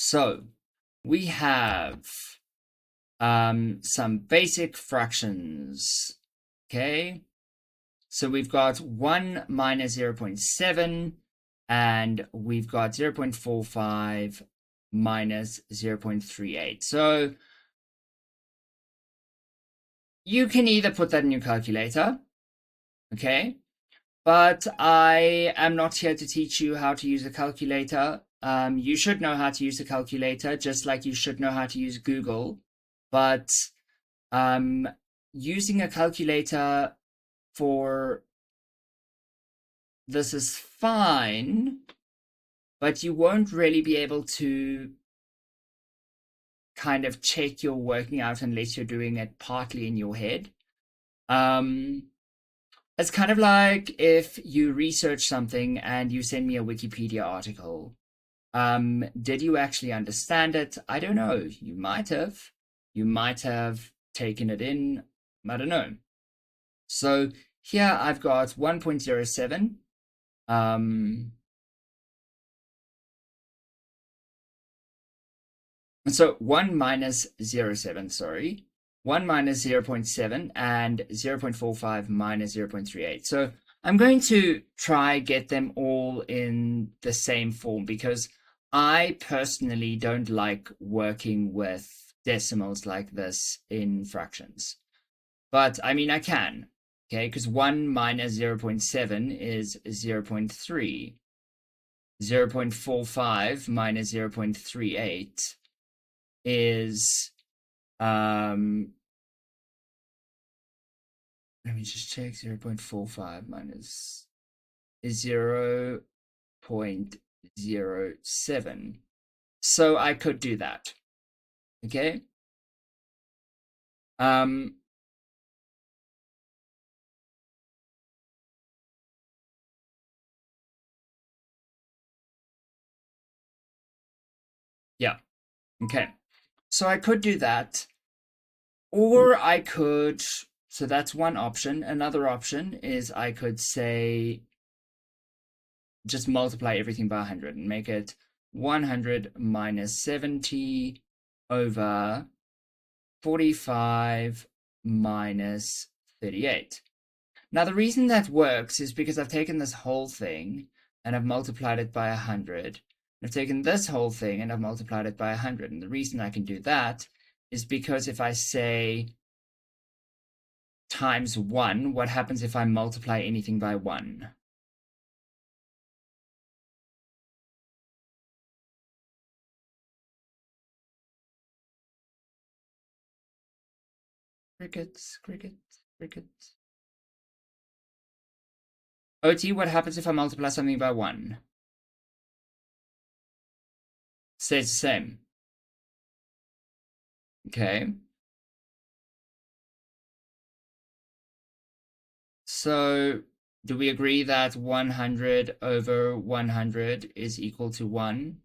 So we have some basic fractions. Okay, so we've got 1 minus 0.7, and we've got 0.45 minus 0.38. So you can either put that in your calculator, okay? But I am not here to teach you how to use a calculator. You should know how to use a calculator, just like you should know how to use Google. But using a calculator for this is fine, but you won't really be able to kind of check your working out unless you're doing it partly in your head. It's kind of like if you research something and you send me a Wikipedia article. Did you actually understand it? I don't know. You might have. You might have taken it in. I don't know. So here I've got 1.07. So 1 minus 0.7, sorry. 1 minus 0.7 and 0.45 minus 0.38. So I'm going to try get them all in the same form because I personally don't like working with decimals like this in fractions. But I mean, I can, okay? Because 1 minus 0.7 is 0.3. 0.45 minus 0.38 is let me just check. 0.45 minus is 0.07. So I could do that. Okay. Yeah. Okay. So I could do that. Or I could, so that's one option. Another option is I could say just multiply everything by 100 and make it 100 minus 70 over 45 minus 38. Now, the reason that works is because I've taken this whole thing and I've multiplied it by 100. I've taken this whole thing and I've multiplied it by 100. And the reason I can do that is because if I say times 1, what happens if I multiply anything by 1? Crickets, crickets, crickets. OT, what happens if I multiply something by 1? Stays the same. Okay. So do we agree that 100 over 100 is equal to 1?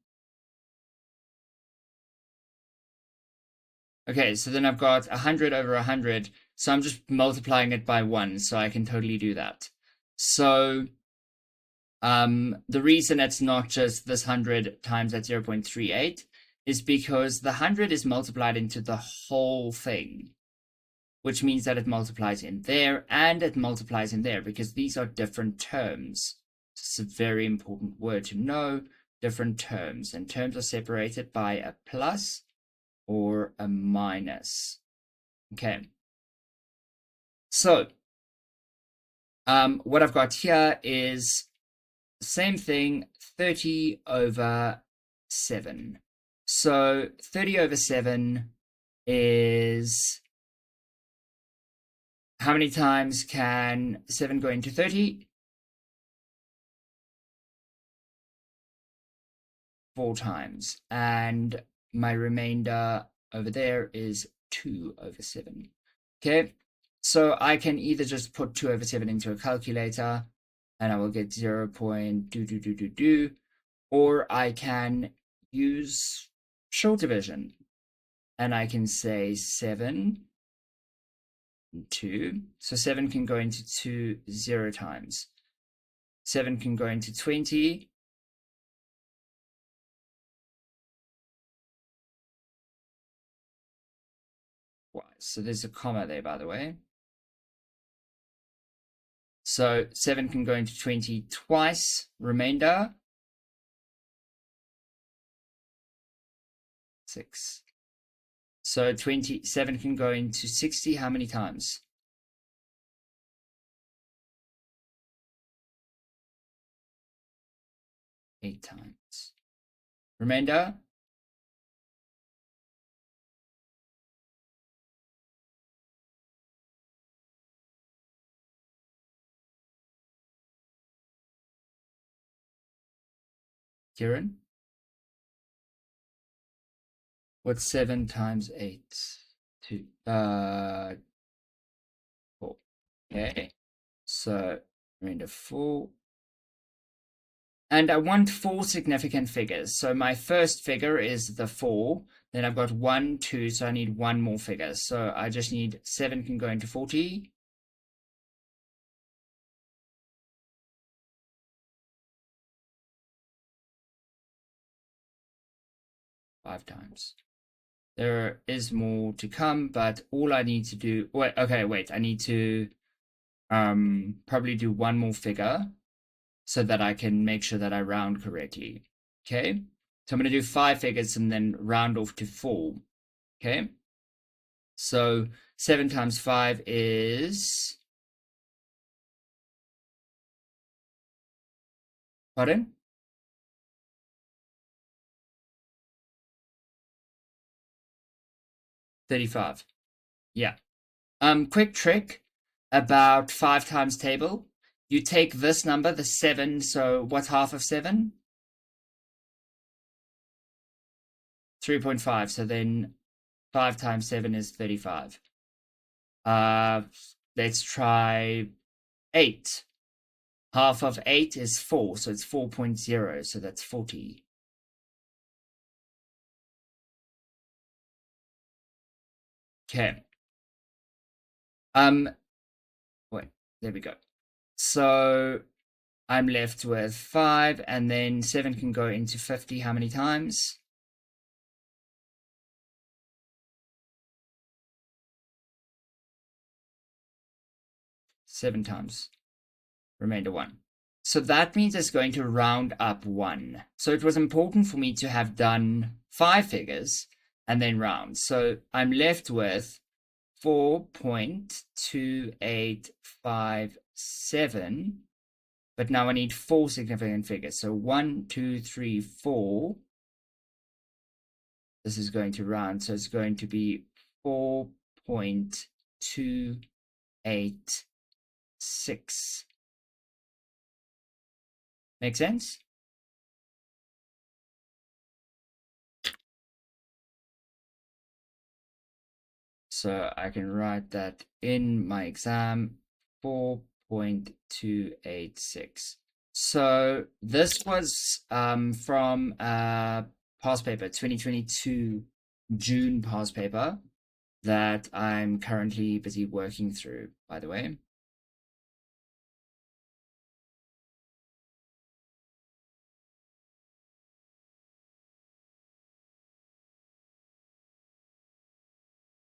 Okay, so then I've got 100 over 100. So I'm just multiplying it by 1, so I can totally do that. So the reason it's not just this 100 times that 0.38 is because the 100 is multiplied into the whole thing, which means that it multiplies in there and it multiplies in there because these are different terms. It's a very important word to know, different terms. And terms are separated by a plus or a minus. Okay. So what I've got here is the same thing, 30 over 7. So 30 over 7 is, how many times can 7 go into 30? 4 times. And my remainder over there is 2 over 7. Okay, so I can either just put 2 over 7 into a calculator and I will get 0.2222, or I can use short division and I can say 7 and 2. So 7 can go into 2 0 times. 7 can go into 20 twice. So there's a comma there, by the way. So 7 can go into 20 twice, remainder 6. So 27 can go into 60 how many times? 8 times. Remainder? Kieran? What's 7 times 8? 2. 4. Okay. So remainder 4. And I want 4 significant figures. So my first figure is the 4. Then I've got 1, 2, so I need 1 more figure. So I just need 7 can go into 40. 5 times. There is more to come, but all I need to do, wait, I need to probably do 1 more figure so that I can make sure that I round correctly. Okay, so I'm going to do 5 figures and then round off to 4. Okay, so 7 times 5 is, pardon? 35. Yeah. Quick trick about 5 times table. You take this number, the 7, so what's half of 7? 3.5. So then 5 times 7 is 35. Let's try 8. Half of 8 is 4, so it's 4.0, so that's 40. Okay. Wait, there we go. So I'm left with 5, and then 7 can go into 50 how many times? 7 times. Remainder 1. So that means it's going to round up 1. So it was important for me to have done 5 figures and then round. So I'm left with 4.2857, but now I need 4 significant figures. So 1, 2, 3, 4. This is going to round, so it's going to be 4.286. Make sense? So I can write that in my exam, 4.286. So this was from past paper, 2022 June past paper that I'm currently busy working through, by the way.